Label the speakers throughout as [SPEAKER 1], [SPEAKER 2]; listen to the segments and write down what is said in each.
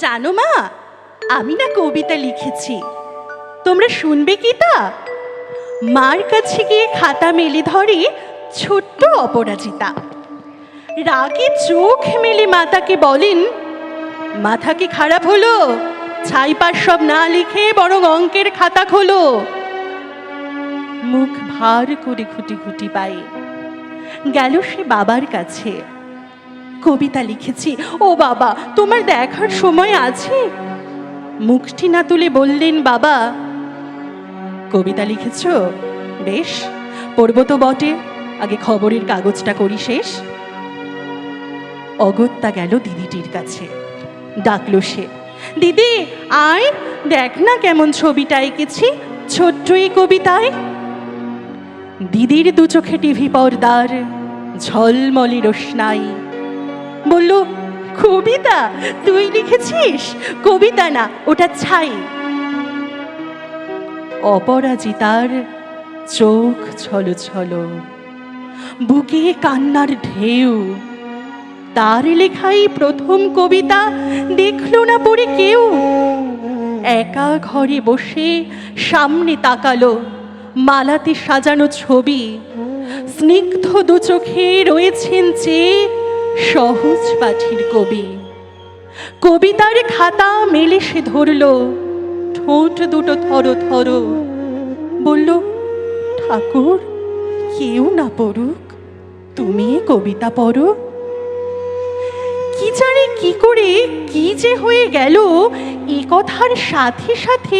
[SPEAKER 1] জানো মা, আমি না কবিতা লিখেছি, তোমরা শুনবে কি তা? মার কাছে গিয়ে খাতা মেলে ধরে ছোট্ট অপরাজিতা। রাগে চোখ মেলে মাতাকে বলেন, মাথা কি খারাপ হলো? ছাইপার সব না লিখে বরং অঙ্কের খাতা খোলো। মুখ ভার করে খুঁটি খুঁটি পায়ে গেল সে বাবার কাছে। কবিতা লিখেছি। ও বাবা, তোমার দেখার সময় আছে? মুখটি না তুলে বললেন বাবা, কবিতা লিখেছ? বেশ, পড়ব তো বটে, আগে খবরের কাগজটা করি শেষ। অগত্যা গেল দিদিটির কাছে। ডাকলো সে, দিদি আয়, দেখ না কেমন ছবিটা এঁকেছি ছোট্ট এই কবিতায়। দিদির দু চোখে টিভি পর্দার ঝলমলে রোশনাই। বলল, কবিতা তুই লিখেছিস? কবিতা না, ওটা ছাই। অপরাজিতার চোখ ছলো ছলো, বুকে কান্নার ঢেউ। তার লেখাই প্রথম কবিতা দেখলো না পড়ে কেউ। একা ঘরে বসে সামনে তাকালো মালাতে সাজানো ছবি। স্নিগ্ধ দু চোখে রয়েছেন চেয়ে সহজ পাঠির কবি। কবিতার খাতা মেলে সে ধরল, ঠোঁট দুটো থরো থরো। বলল, ঠাকুর কেউ না পড়ুক, তুমি কবিতা পড়ো। কি জানে কি করে কি যে হয়ে গেল, এ কথার সাথে সাথে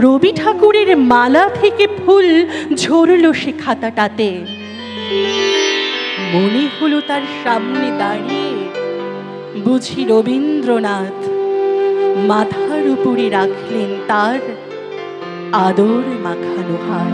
[SPEAKER 1] রবি ঠাকুরের মালা থেকে ফুল ঝরল সে খাতাটাতে। মনে হলো তার সামনে দাঁড়িয়ে বুঝি রবীন্দ্রনাথ মাথার উপরে রাখলেন তার আদর মাখানো হাত।